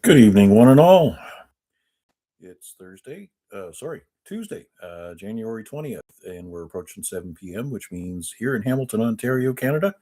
Good evening, one and all. It's Tuesday, January 20th, and we're approaching 7 p.m., which means here in Hamilton, Ontario, Canada,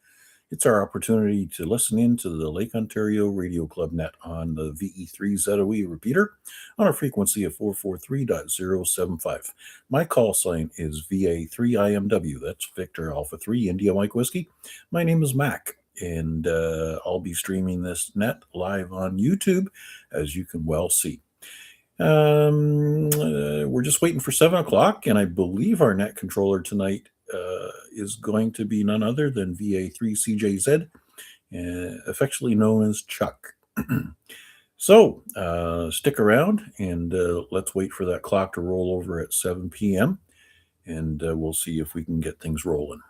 it's our opportunity to listen in to the Lake Ontario Radio Club net on the VE3ZOE repeater on a frequency of 443.075. My call sign is VA3IMW. That's Victor Alpha 3 India Mike Whiskey. My name is Mac, and I'll be streaming this net live on YouTube, as you can well see. We're just waiting for 7 o'clock, and I believe our net controller tonight is going to be none other than VA3CJZ, affectionately known as Chuck. So stick around, and let's wait for that clock to roll over at 7 p.m., and we'll see if we can get things rolling.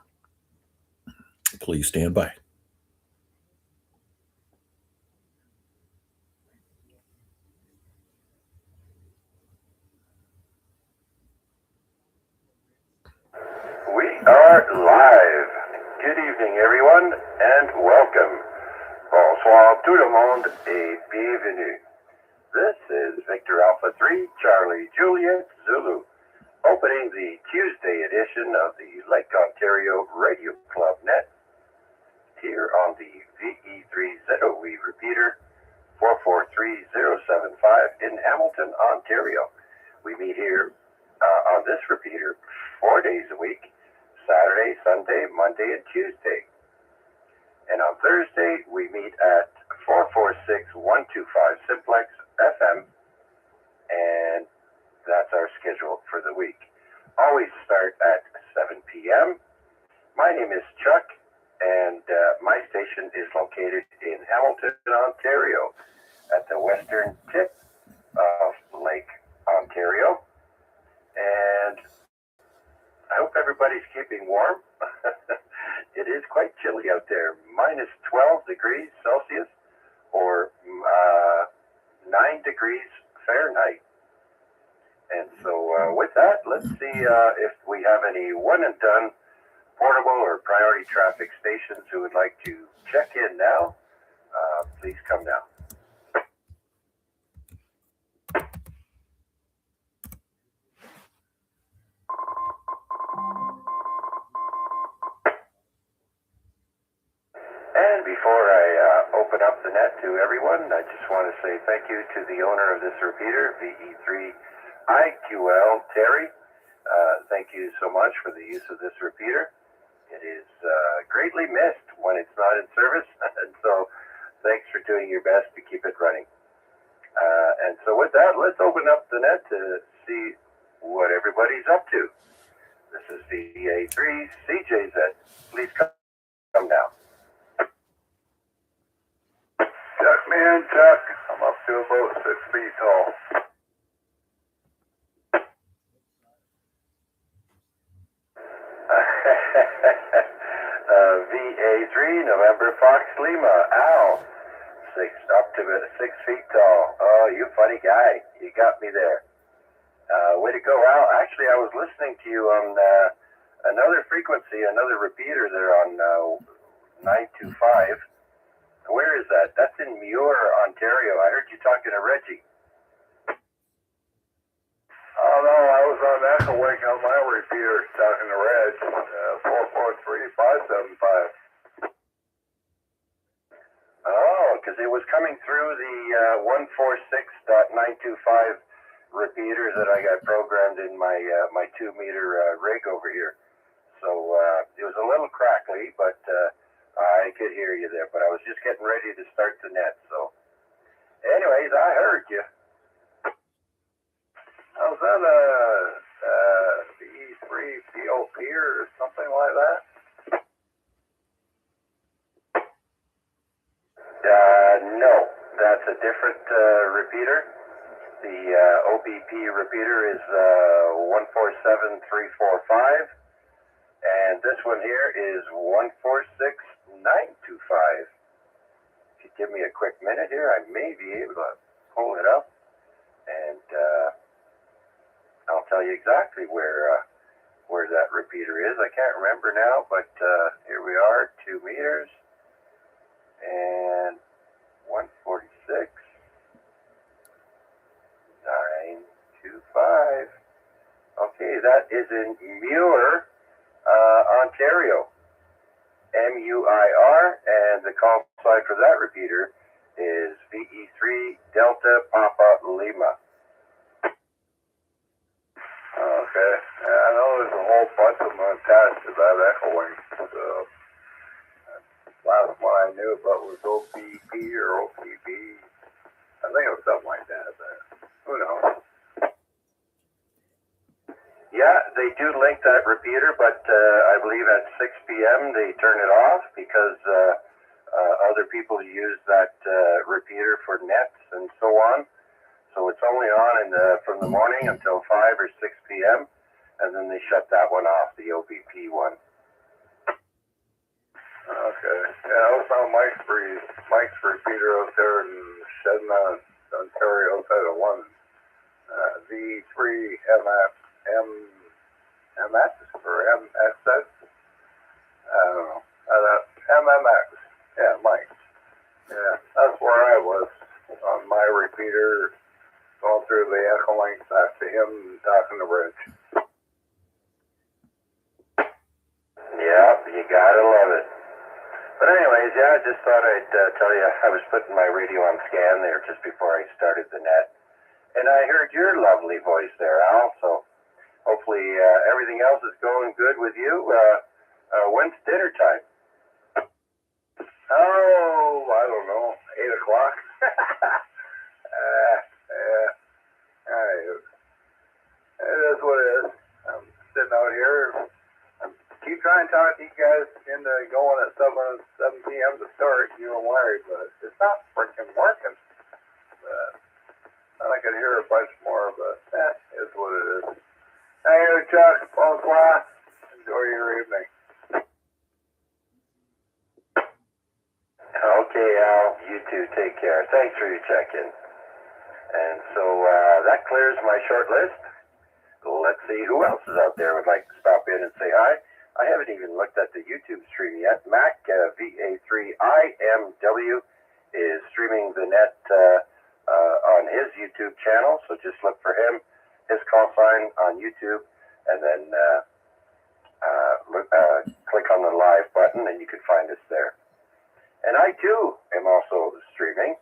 Please stand by. We are live. Good evening, everyone, and welcome. Bonsoir tout le monde et bienvenue. This is Victor Alpha 3, Charlie Juliet Zulu, opening the Tuesday edition of the Lake Ontario Radio Club net here on the VE3ZOE repeater 443075 in Hamilton, Ontario. We meet here on this repeater 4 days a week, Saturday, Sunday, Monday, and Tuesday. And on Thursday, we meet at 446-125 Simplex FM, and that's our schedule for the week. Always start at 7 p.m. My name is Chuck, and my station is located in Hamilton, Ontario, at the western tip of Lake Ontario. And I hope everybody's keeping warm. It is quite chilly out there, minus 12 degrees Celsius or 9 degrees Fahrenheit. And so with that, let's see if we have any one and done portable or priority traffic stations who would like to check in now. Please come now. And before I open up the net to everyone, I just want to say thank you to the owner of this repeater, VE3IQL, Terry. Thank you so much for the use of this repeater. It is greatly missed when it's not in service, and so thanks for doing your best to keep it running. And so with that, let's open up the net to see what everybody's up to. This is VA3CJZ. Please come now. Chuck, man, Chuck. I'm up to about 6 feet tall. VA3, November Fox Lima, Al. Up to 6 feet tall. Oh, you funny guy. You got me there. Way to go, Al. Actually, I was listening to you on another frequency, another repeater there on 925. Where is that? That's in Muir, Ontario. I heard you talking to Reggie. Oh, no, I was on Echo Wake on my repeater talking to Reg, 443-575. Oh, because it was coming through the 146.925 repeater that I got programmed in my 2-meter rig over here. So it was a little crackly, but I could hear you there. But I was just getting ready to start the net. So anyways, I heard you. I was on the E3 POP or something like that. No, that's a different repeater. The OBP repeater is 147345, and this one here is 146925. If you give me a quick minute here, I may be able to pull it up, and I'll tell you exactly where that repeater is. I can't remember now, but here we are, 2 meters, and 146. that is in Muir, Ontario. MUIR, and the call sign for that repeater is VE3 Delta Papa Lima. Okay. I know there's a whole bunch of them attached to that echoing. So, last one I knew about was OPP or OPB. I think it was something like that. But who knows? Yeah, they do link that repeater, but I believe at 6 p.m. they turn it off because other people use that repeater for nets and so on. So it's only on from the morning until 5 or 6 p.m. and then they shut that one off, the OBP one. Okay. Yeah, I was on Mike's repeater out there in Shedna, Ontario, outside of London. V3MF. MS or MSS? I don't know. MMX. Yeah, Mike. Yeah, that's where I was on my repeater, going through the echo link back to him talking to Rich. Yeah, you gotta love it. But anyways, yeah, I just thought I'd tell you, I was putting my radio on scan there just before I started the net. And I heard your lovely voice there, Al, so hopefully everything else is going good with you. When's dinner time? Oh, I don't know, 8 o'clock? It is what it is. I'm sitting out here. I keep trying to talk to you guys into going at 7 p.m. to start, you and Larry, but it's not freaking working. And I could hear a bunch more, but it's what it is. Hey, Chuck, bonsoir. Enjoy your evening. Okay, Al, you too. Take care. Thanks for your check-in. And so that clears my short list. Let's see who else is out there would like to stop in and say hi. I haven't even looked at the YouTube stream yet. Mac, VA3IMW, is streaming the net on his YouTube channel, so just look for him, his call sign on YouTube, and then click on the live button and you can find us there. And I too am also streaming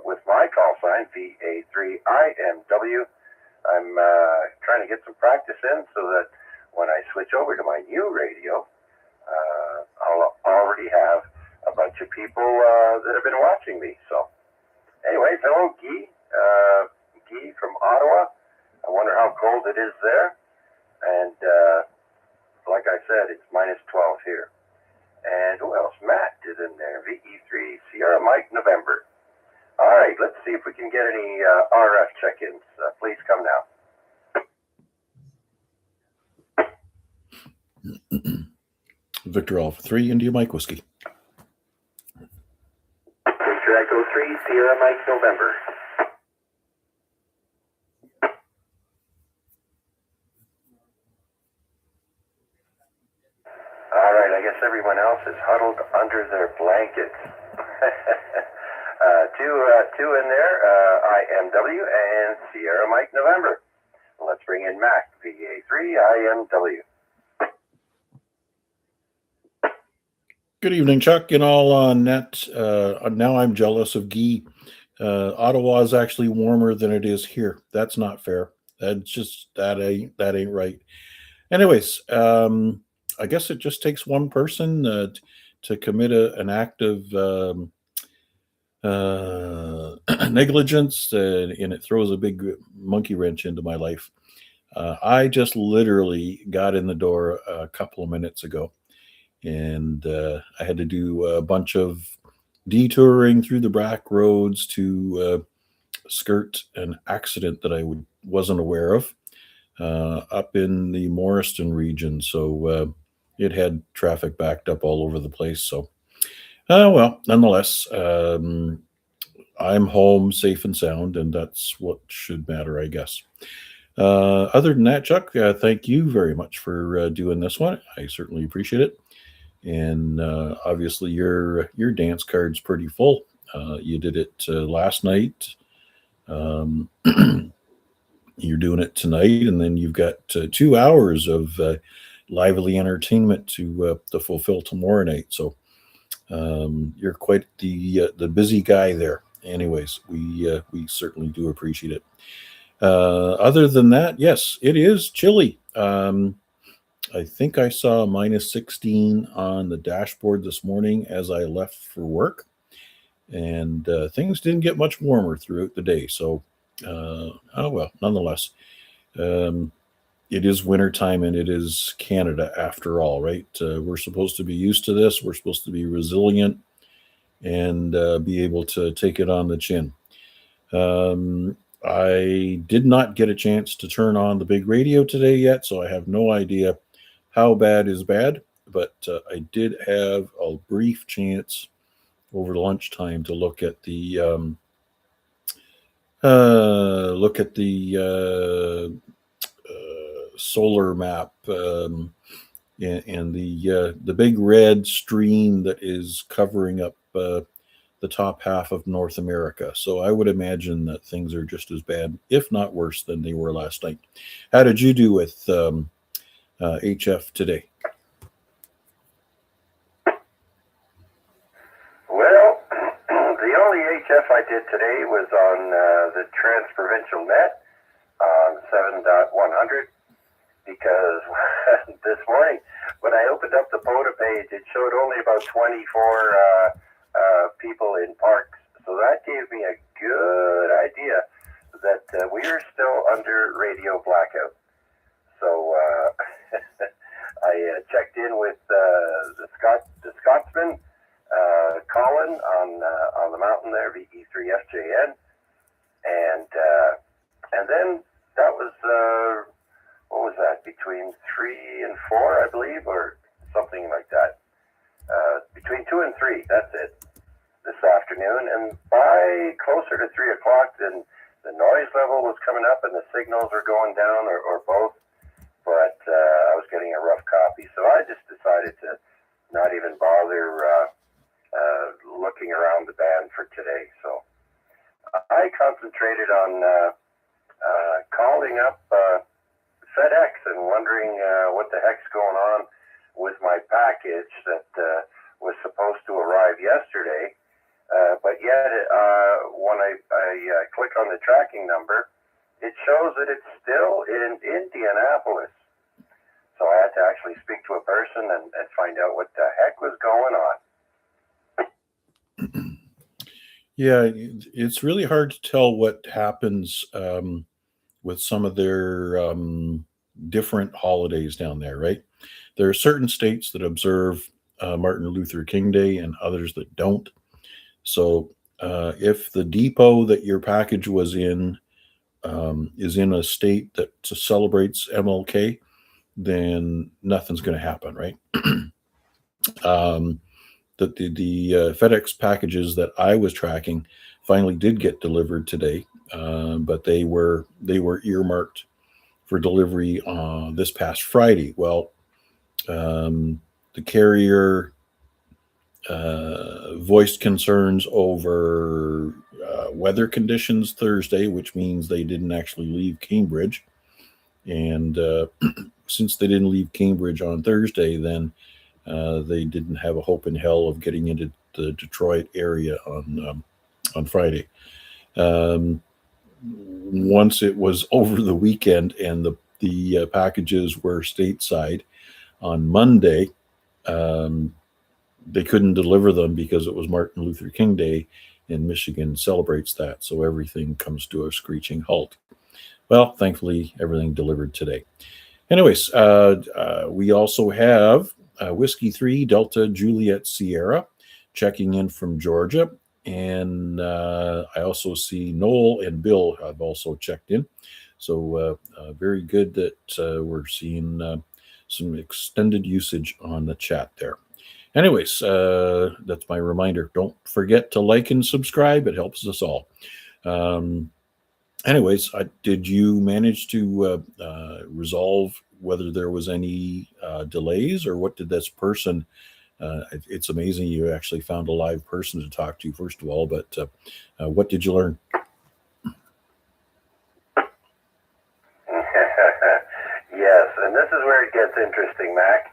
with my call sign, VA3IMW. I'm trying to get some practice in so that when I switch over to my new radio, I'll already have a bunch of people that have been watching me. So anyways, hello, Guy. Guy from Ottawa. I wonder how cold it is there. And like I said, it's minus 12 here. And who else? Matt is in there. VE3 Sierra Mike November. All right, let's see if we can get any RF check-ins. Please come now. Victor Alpha 3, India Mike Whiskey. Victor Echo 3, Sierra Mike November. All right, I guess everyone else is huddled under their blankets. Two in there, IMW and Sierra Mike November. Let's bring in Mac, VA3 IMW. Good evening, Chuck, and all on net. Now I'm jealous of Guy. Ottawa is actually warmer than it is here. That's not fair. That ain't right. Anyways, I guess it just takes one person to commit an act of negligence, and it throws a big monkey wrench into my life. I just literally got in the door a couple of minutes ago, and I had to do a bunch of detouring through the back roads to skirt an accident that I wasn't aware of up in the Morriston region. So it had traffic backed up all over the place. So well, nonetheless, I'm home safe and sound, and that's what should matter, I guess. Other than that, Chuck, thank you very much for doing this one. I certainly appreciate it. And obviously your dance card's pretty full. You did it last night. you're doing it tonight, and then you've got 2 hours of lively entertainment to fulfill tomorrow night. So you're quite the busy guy there. Anyways, we certainly do appreciate it. Other than that, yes, it is chilly. I think I saw minus 16 on the dashboard this morning as I left for work, and things didn't get much warmer throughout the day. So, oh well, nonetheless, it is wintertime and it is Canada after all, right? We're supposed to be used to this. We're supposed to be resilient and be able to take it on the chin. I did not get a chance to turn on the big radio today yet, so I have no idea how bad is bad, but I did have a brief chance over lunchtime to look at the solar map and the big red stream that is covering up the top half of North America. So I would imagine that things are just as bad, if not worse, than they were last night. How did you do with HF today? Well, the only HF I did today was on the Transprovincial Net on 7.100, because this morning when I opened up the POTA page, it showed only about 24 people in parks. So that gave me a good idea that we are still under radio blackout. So I checked in with the Scotsman, Colin on the mountain there, VA3IMW, and then that was what was that, between 3 and 4, I believe, or something like that. Between 2 and 3, that's it, this afternoon. And by closer to 3 o'clock, then the noise level was coming up and the signals were going down, or both. But I was getting a rough copy, so I just decided to not even bother looking around the band for today. So I concentrated on calling up FedEx and wondering what the heck's going on with my package that was supposed to arrive yesterday, but yet when I click on the tracking number, it shows that it's still in Indianapolis. So I had to actually speak to a person and find out what the heck was going on. Yeah, it's really hard to tell what happens with some of their different holidays down there, right? There are certain states that observe Martin Luther King Day and others that don't. So if the depot that your package was in is in a state that celebrates MLK, then nothing's going to happen, right? The FedEx packages that I was tracking finally did get delivered today, but they were earmarked for delivery this past Friday. Well, the carrier voiced concerns over weather conditions Thursday, which means they didn't actually leave Cambridge. And since they didn't leave Cambridge on Thursday, then they didn't have a hope in hell of getting into the Detroit area on Friday. Once it was over the weekend and the packages were stateside on Monday, they couldn't deliver them because it was Martin Luther King Day, and Michigan celebrates that. So everything comes to a screeching halt. Well, thankfully, everything delivered today. Anyways, we also have Whiskey 3 Delta Juliet Sierra checking in from Georgia. And I also see Noel and Bill have also checked in. So very good that we're seeing some extended usage on the chat there. Anyways, that's my reminder. Don't forget to like and subscribe. It helps us all. Anyways, did you manage to resolve whether there was any delays, or what did this person? It's amazing you actually found a live person to talk to, first of all, but what did you learn? and this is where it gets interesting, Mac.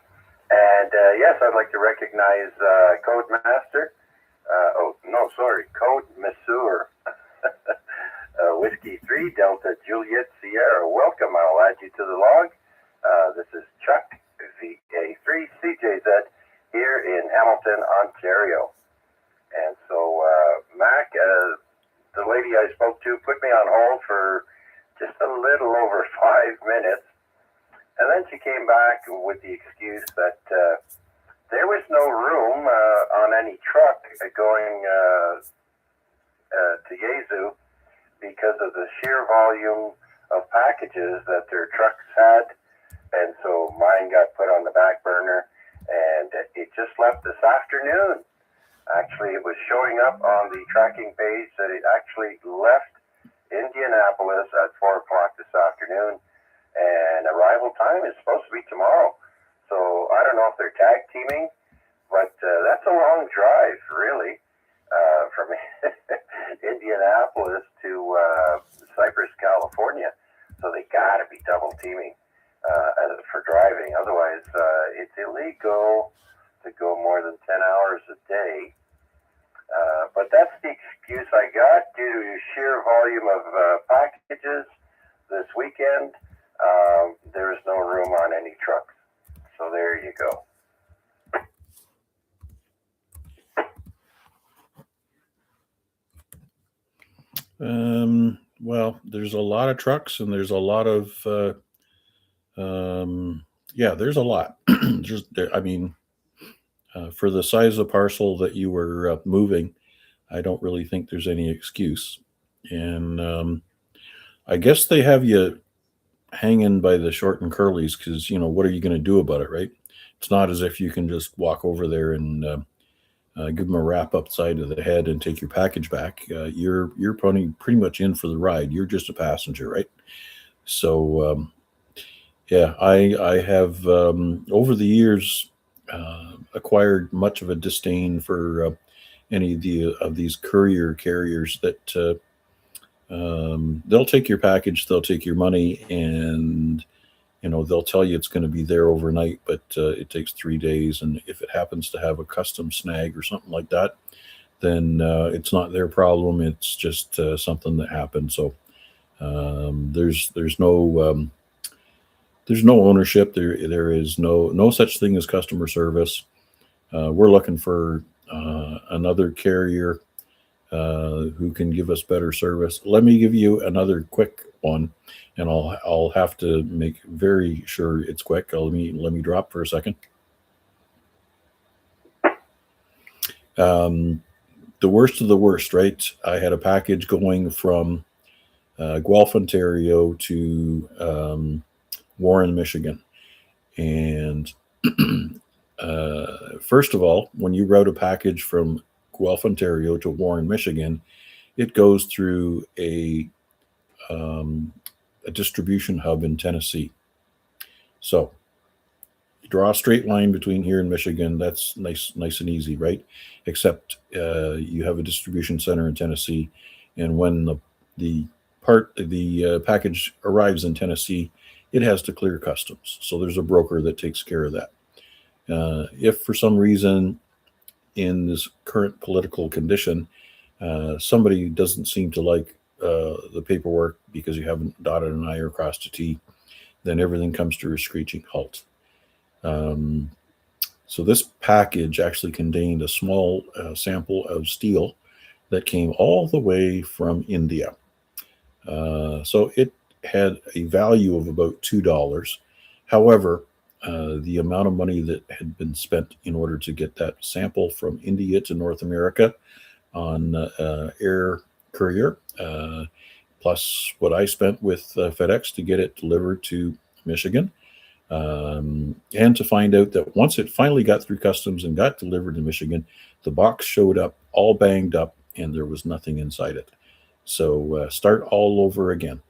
And yes, I'd like to recognize Code Master. Code Masseur. Whiskey 3 Delta Juliet Sierra. Welcome. I'll add you to the log. This is Chuck, VA3CJZ, here in Hamilton, Ontario. And so, Mac, the lady I spoke to put me on hold for just a little over 5 minutes. And then she came back with the excuse that there was no room on any truck going to Yezu because of the sheer volume of packages that their trucks had. And so mine got put on the back burner, and it just left this afternoon. Actually, it was showing up on the tracking page that it actually left Indianapolis at 4 o'clock this afternoon, and arrival time is supposed to be tomorrow. So I don't know if they're tag teaming, but that's a long drive, really, from Indianapolis to Cypress, California. So they got to be double teaming for driving. Otherwise, it's illegal to go more than 10 hours a day. But that's the excuse I got due to sheer volume of packages this weekend. There is no room on any trucks. So there you go. Well, there's a lot of trucks, and there's a lot of there's a lot. For the size of parcel that you were moving, I don't really think there's any excuse. And I guess they have you hanging by the short and curlies because, what are you going to do about it, right? It's not as if you can just walk over there and give them a wrap upside of the head and take your package back. You're pretty much in for the ride. You're just a passenger, right? So, I have over the years acquired much of a disdain for any of these courier carriers that they'll take your package, they'll take your money, and they'll tell you it's going to be there overnight, but it takes 3 days. And if it happens to have a custom snag or something like that, then it's not their problem. It's just something that happened. So there's no ownership. There is no such thing as customer service. We're looking for another carrier who can give us better service. Let me give you another quick one, and I'll have to make very sure it's quick. Let me drop for a second. The worst of the worst, right? I had a package going from Guelph, Ontario to Warren, Michigan. And first of all, when you route a package from Guelph, Ontario to Warren, Michigan, it goes through a distribution hub in Tennessee. So you draw a straight line between here and Michigan. That's nice and easy, right? Except you have a distribution center in Tennessee, and when the package arrives in Tennessee, it has to clear customs. So there's a broker that takes care of that. If for some reason in this current political condition, somebody doesn't seem to like the paperwork because you haven't dotted an I or crossed a T, then everything comes to a screeching halt. So this package actually contained a small sample of steel that came all the way from India. So it had a value of about $2. However, the amount of money that had been spent in order to get that sample from India to North America on air courier, plus what I spent with FedEx to get it delivered to Michigan, and to find out that once it finally got through customs and got delivered to Michigan, the box showed up all banged up and there was nothing inside it. So start all over again.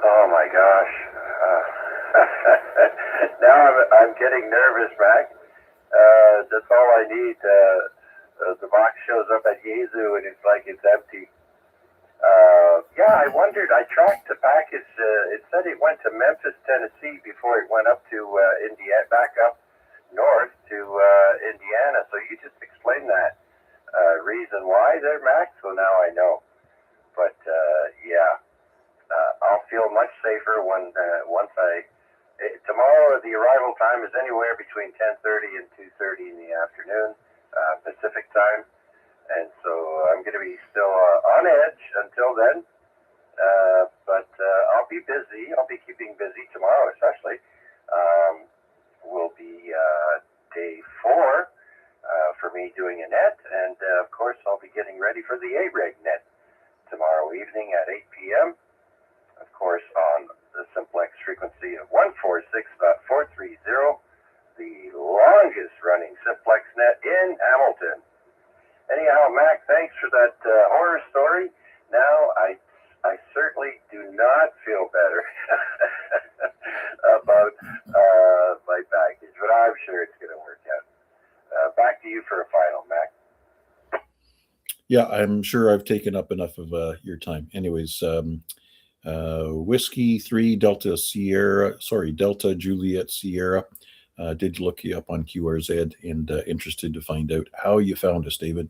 Oh my gosh. Now I'm getting nervous, Mac. That's all I need. The box shows up at Yezu and it's like it's empty. Yeah, I wondered. I tracked the package. It said it went to Memphis, Tennessee before it went up to Indiana, back up north to Indiana. So you just explained that reason why there, Max. So now I know. But yeah, I'll feel much safer when once tomorrow the arrival time is anywhere between 10:30 and 2:30 in the afternoon Pacific time, and so I'm going to be still on edge until then. But I'll be busy. I'll be keeping busy tomorrow, especially. Will be day 4 for me doing a net, and of course I'll be getting ready for the A-Reg net tomorrow evening at 8 p.m. Of course on the simplex frequency of 146.430, the longest running simplex net in Hamilton. Anyhow, Mac, thanks for that horror story. Now I certainly do not feel better about my package, but I'm sure it's going to work out. Back to you for a final, Mac. Yeah, I'm sure I've taken up enough of your time. Anyways, Whiskey 3 Delta Juliet Sierra. Did look you up on QRZ and interested to find out how you found us, David.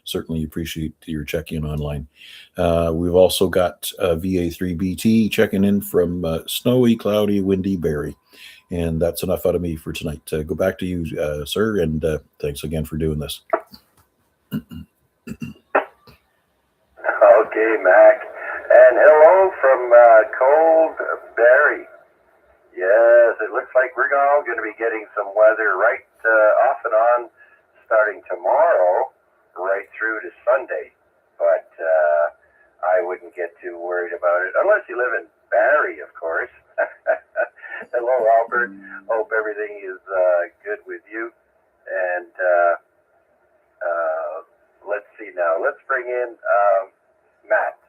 Certainly appreciate your check-in online. We've also got VA3BT checking in from snowy, cloudy, windy Barrie. And that's enough out of me for tonight. Go back to you, sir, and thanks again for doing this. Okay, Mac. And hello from cold Barrie. Yes, it looks like we're all going to be getting some weather right off and on starting tomorrow right through to Sunday. But I wouldn't get too worried about it, unless you live in Barrie, of course. Hello, Albert. Hope everything is good with you. And let's see now. Let's bring in Matt,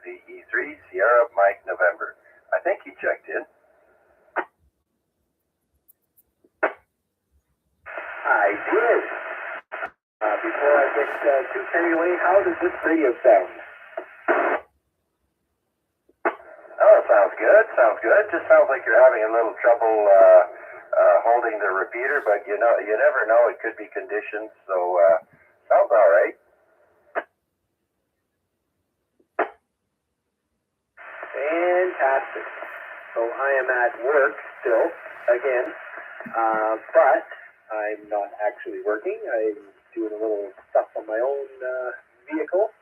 VE3, Sierra, Mike, November. I think he checked in. I did. Before I get too carried away, how does this radio sound? Oh, sounds good. Sounds good. Just sounds like you're having a little trouble holding the repeater, but you never know. It could be conditions. So sounds all right. Fantastic. So I am at work still again, but I'm not actually working. I'm doing a little stuff on my own vehicle.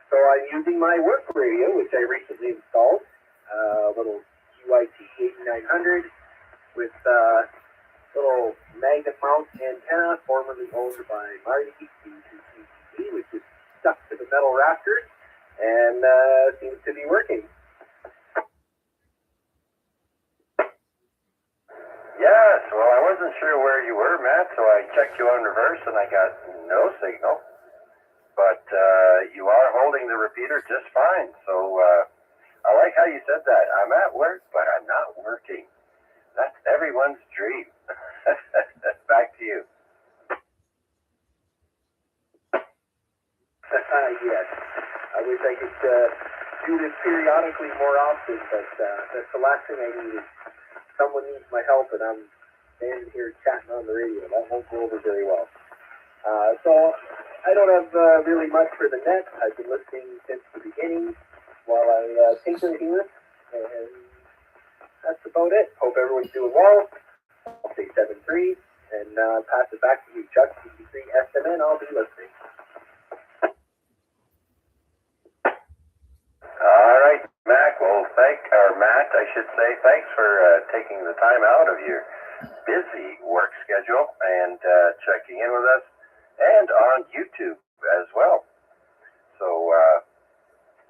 So I'm using my work radio, which I recently installed, a little QIT 8900 with a little magnet mount antenna formerly owned by Marty, which is stuck to the metal rafters and seems to be working. Yes, well, I wasn't sure where you were, Matt, so I checked you on reverse and I got no signal. But you are holding the repeater just fine. So I like how you said that. I'm at work, but I'm not working. That's everyone's dream. Back to you. Yes. I wish I could do this periodically more often, but that's the last thing I need. Someone needs my help, and I'm standing here chatting on the radio. That won't go over very well. So I don't have really much for the net. I've been listening since the beginning while I tinker here, and that's about it. Hope everyone's doing well. I'll say 7-3, and pass it back to you, Chuck. CC3 SMN, I'll be listening. All right, Mac. Well, Matt, I should say, thanks for taking the time out of your busy work schedule and checking in with us, and on YouTube as well. So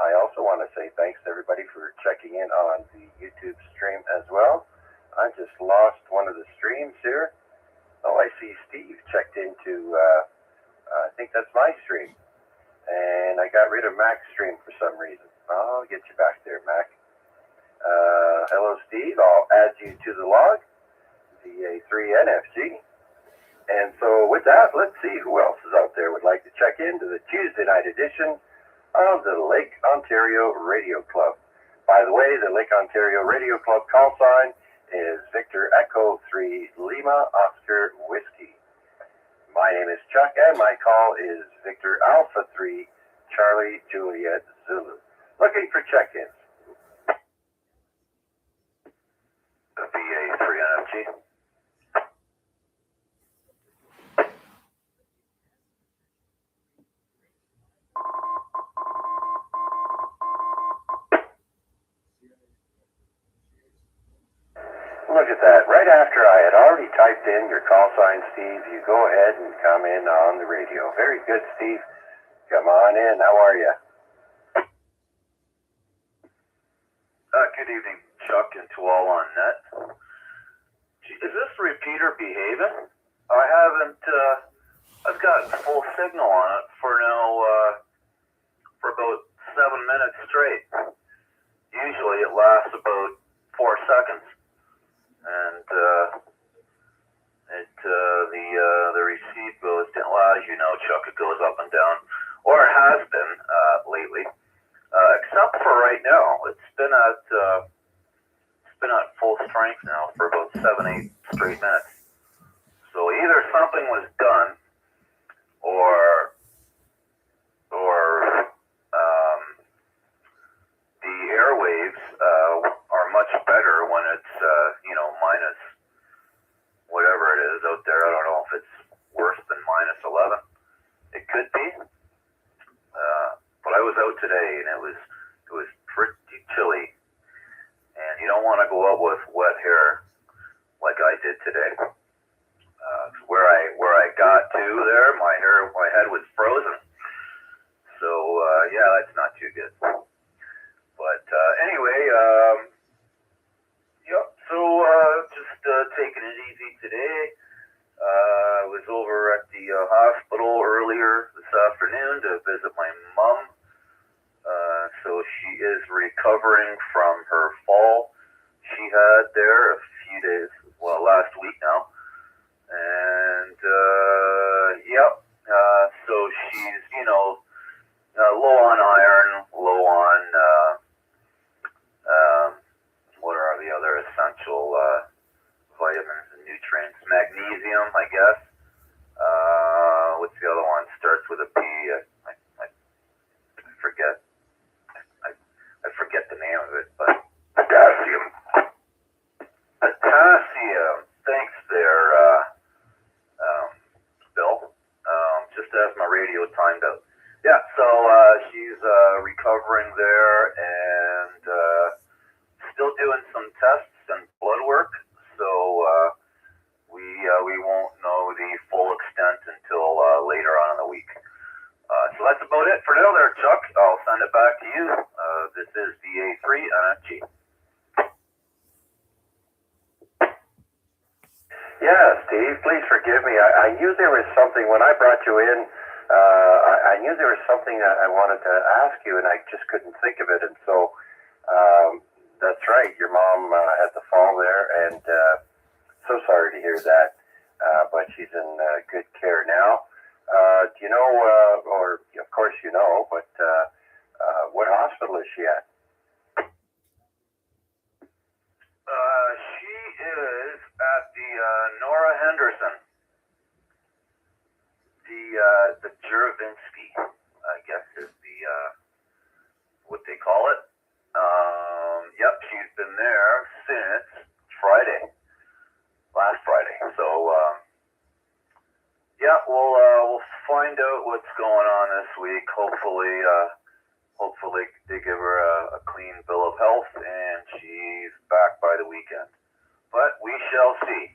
I also want to say thanks to everybody for checking in on the YouTube stream as well. I just lost one of the streams here. Oh, I see Steve checked into, I think that's my stream. And I got rid of Mac's stream for some reason. I'll get you back there, Mac. Hello, Steve. I'll add you to the log, VA3NFG. And so with that, let's see who else is out there would like to check into the Tuesday night edition of the Lake Ontario Radio Club. By the way, the Lake Ontario Radio Club call sign is Victor Echo 3 Lima Oscar Whiskey. My name is Chuck, and my call is Victor Alpha 3 Charlie Juliet Zulu. Looking for check-ins. The VA3IMW. Look at that. Right after I had already typed in your call sign, Steve, you go ahead and come in on the radio. Very good, Steve. Come on in. How are you? Good evening, Chuck, and to all on net. Is this repeater behaving? I haven't, I've got full signal on it for now, for about 7 minutes straight. Usually it lasts about 4 seconds. And, the receipt goes down. Well, as you know, Chuck, it goes up and down, or it has been, lately. Except for right now, it's been at full strength now for about 7-8 straight minutes. So either something was done, or the airwaves are much better when it's minus whatever it is out there. I don't know if it's worse than minus 11. It could be. But I was out today, and it was pretty chilly, and you don't want to go out with wet hair like I did today. Where I got to there, my head was frozen. So yeah, that's not too good. But anyway, yep. So just taking it easy today. I was over at the hospital earlier this afternoon to visit my mom. So she is recovering from her fall she had there a few days, well, last week now. And, yep, so she's, low on iron, low on, what are the other essential vitamins and nutrients? Magnesium, I guess. What's the other one? Starts with a P. I forget. I forget the name of it, but potassium. Potassium. Thanks there, Bill. Just as my radio timed out. Yeah, so she's recovering there and still doing some tests and blood work. So we won't know the full extent until later on in the week. So that's about it for now there, Chuck. I'll send it back to you. This is VA3IMW. Yeah, Steve, please forgive me. I knew there was something when I brought you in. I knew there was something I wanted to ask you, and I just couldn't think of it. And so that's right. Your mom had the fall there, and so sorry to hear that. But she's in good care now. Do you know, or of course you know, but what hospital is she at? She is at the Nora Henderson, the Juravinsky, I guess is the what they call it. Yep, she's been there since last Friday. So yeah, we'll find out what's going on this week. Hopefully they give her a clean bill of health and she's back by the weekend. But we shall see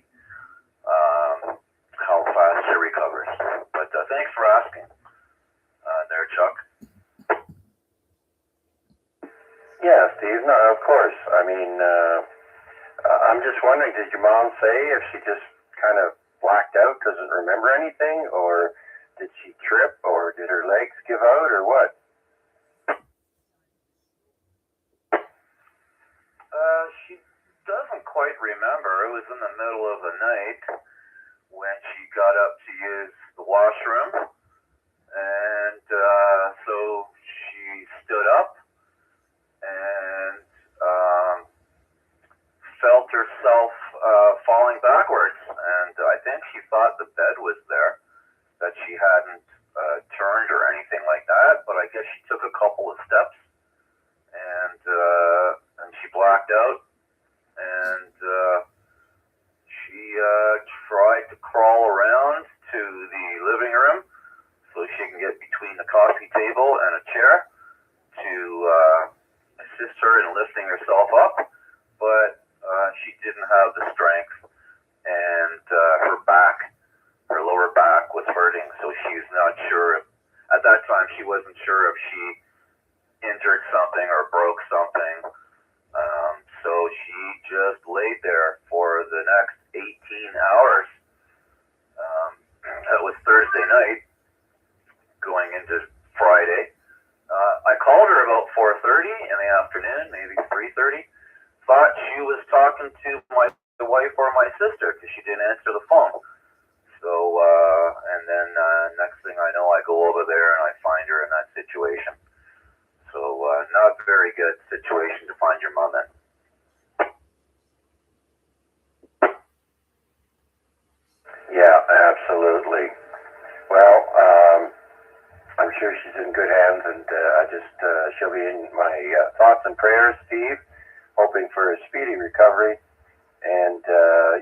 how fast she recovers. But thanks for asking there, Chuck. Yeah, Steve, no, of course. I mean, I'm just wondering, did your mom say if she just kind of blacked out, doesn't remember anything, or did she trip, or did her legs give out, or what? She doesn't quite remember. It was in the middle of the night when she got up to use the washroom, and so she she hadn't turned or anything like that, but I guess she took a couple of steps and she blacked out, and she tried to crawl around to the living room so she can get between the coffee table and a chair to assist her in lifting herself up, but she didn't have the strength, and her lower back was hurting, so she's not sure. At that time, she wasn't sure if she injured something or broke something. So she just laid there for the next 18 hours. That was Thursday night, going into Friday. I called her about 4:30 in the afternoon, maybe 3:30. Thought she was talking to my wife or my sister because she didn't answer the phone. So, and then next thing I know, I go over there and I find her in that situation. So, not a very good situation to find your mom in. Yeah, absolutely. Well, I'm sure she's in good hands, and she'll be in my thoughts and prayers, Steve, hoping for a speedy recovery. And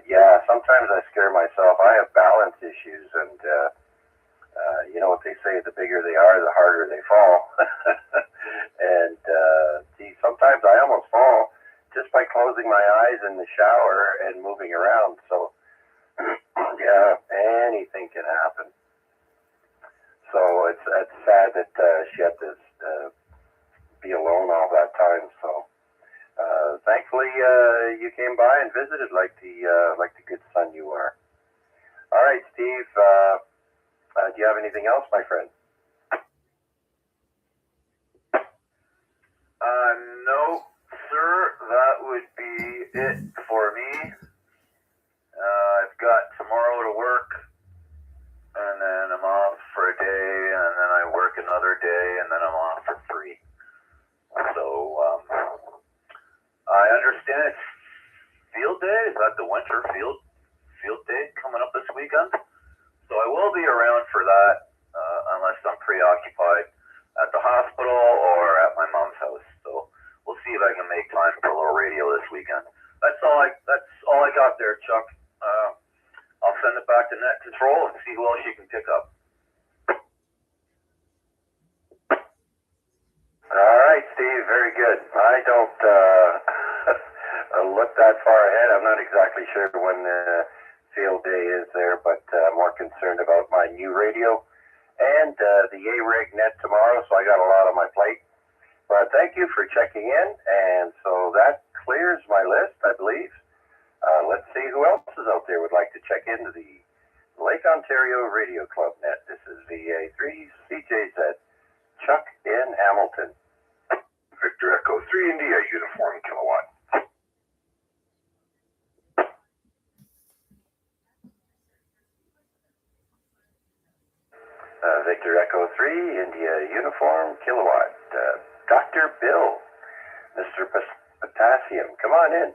yeah, sometimes I scare myself. I have balance issues, and you know what they say, the bigger they are, the harder they fall. And gee, sometimes I almost fall just by closing my eyes in the shower and moving around. So yeah, anything can happen. So it's sad that she had to be alone all that time. So thankfully you came by and visited like the good son you are. All right, Steve. Do you have anything else, my friend? No, sir. That would be it for me. I've got tomorrow to work, and then I'm off for a day, and then I work another day, and then I'm off for 3. So I understand it's field day. Is that the winter field day coming up this weekend? So I will be around for that, unless I'm preoccupied at the hospital or at my mom's house. So we'll see if I can make time for a little radio this weekend. That's all I got there, Chuck. I'll send it back to net control and see who else you can pick up. All right, Steve. Very good. I don't look that far ahead. I'm not exactly sure when field day is there, but more concerned about my new radio and the A-Rig net tomorrow, so I got a lot on my plate. But thank you for checking in, and so that clears my list, I believe. Let's see who else is out there would like to check into the Lake Ontario Radio Club net. This is VA3CJZ, Chuck in Hamilton. Victor Echo 3 India, uniform kilowatt. Victor Echo 3, India uniform kilowatt. Dr. Bill, Mr. Potassium, come on in.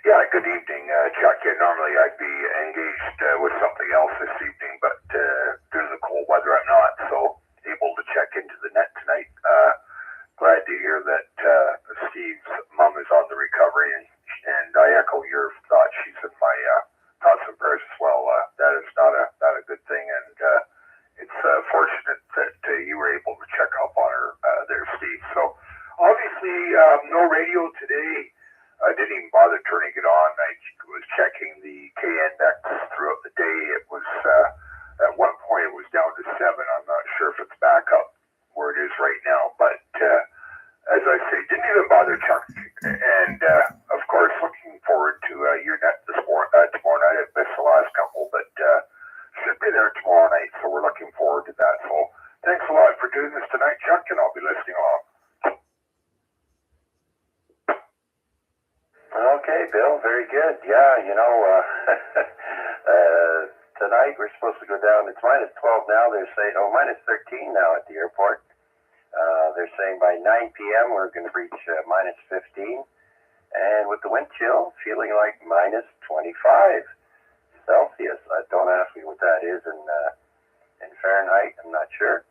Yeah, good evening, Chuck. Normally I'd be engaged with something else this evening, but due to the cold weather, I'm not so able to check into the net tonight. Glad to hear that Steve's mom is on the recovery, and I echo your thoughts. She's in my thoughts and prayers as well. That is not a good thing, and it's fortunate that you were able to check up on her there, Steve. So obviously, no radio today. I didn't even bother turning it on. I was checking the K-index throughout the day. It was, at one point, it was down to 7. I'm not sure if it's back up where it is right now. But as I say, didn't even bother checking. And, of course, looking forward to your net tomorrow night. I missed the last couple, but should be there tomorrow night. So we're looking forward to that. So thanks a lot for doing this tonight, Chuck, and I'll be listening along. Okay, Bill, very good. Yeah, you know, tonight we're supposed to go down. It's -12 now. They're saying, -13 now at the airport. They're saying by 9 p.m. we're going to reach -15. And with the wind chill, feeling like -25 Celsius. Don't ask me what that is in why, I'm not sure,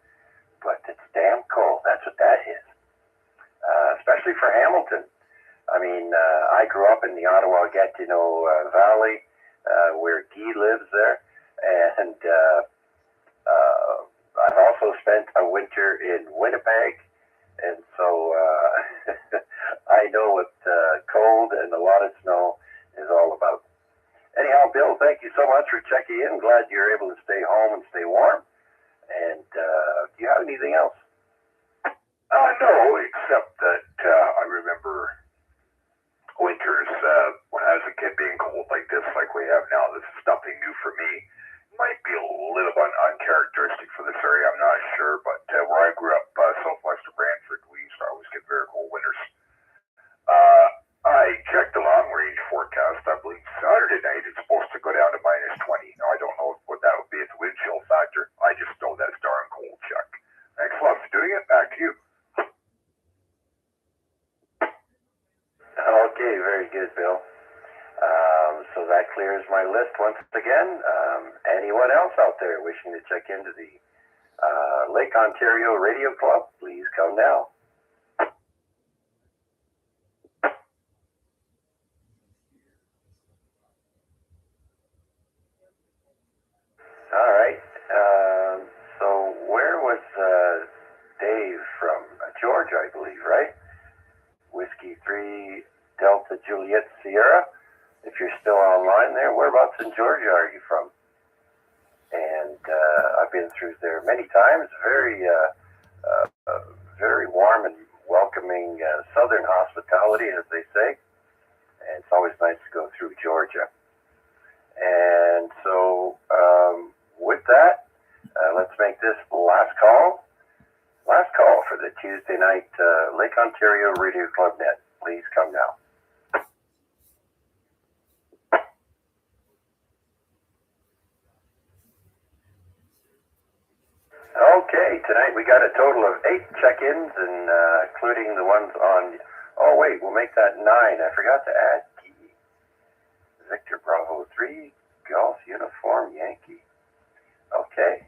but it's damn cold. That's what that is. Especially for Hamilton. I mean, I grew up in the Ottawa-Gatineau Valley, where Guy lives there, and I've also spent a winter in Winnipeg, and so I know what cold and a lot of snow is all about. Anyhow, Bill, thank you so much for checking in. Glad you're able to stay home and stay warm. And do you have anything else? No, except that I remember winters when I was a kid being cold like this, like we have now. This is nothing new for me. Might be a little bit uncharacteristic for this area, I'm not sure, but where I grew up, southwestern Brantford, we used to always get very cold winters. I checked the long range forecast. I believe Saturday night it's supposed to go down to -20. Now, I don't know what that would be at the wind chill factor. I just know that's darn cold, Chuck. Thanks a lot for doing it. Back to you. Okay, very good, Bill. So that clears my list once again. Anyone else out there wishing to check into the Lake Ontario Radio Club, please come now. All right. So where was Dave from? Georgia, I believe, right? Whiskey 3 Delta Juliet Sierra. If you're still online there, whereabouts in Georgia are you from? And I've been through there many times. Very warm and welcoming southern hospitality, as they say. And it's always nice to go through Georgia. And so with that, let's make this last call. Last call for the Tuesday night Lake Ontario Radio Club Net. Please come now. Okay, tonight we got a total of 8 check-ins, and including the ones on. Oh wait, we'll make that 9. I forgot to add Victor Bravo 3 Golf Uniform Yankee. Okay.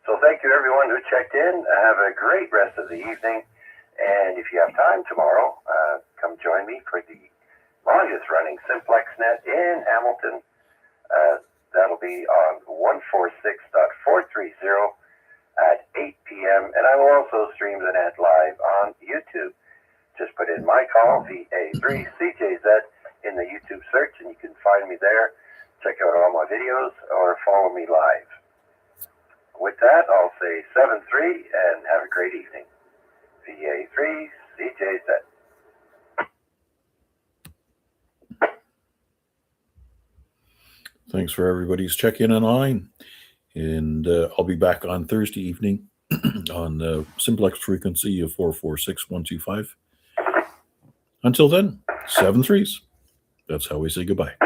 So thank you everyone who checked in. Have a great rest of the evening. And if you have time tomorrow, come join me for the longest running Simplex Net in Hamilton. That'll be on 146.430 at 8 p.m. And I will also stream the net live on YouTube. Just put in my call, VA3CJZ, in the YouTube search, and you can find me there. Check out all my videos or follow me live. With that, I'll say 7-3 and have a great evening. VA3CJZ. Thanks for everybody's check-in online. And I'll be back on Thursday evening on the simplex frequency of 446-125. Until then, 7 3s. That's how we say goodbye.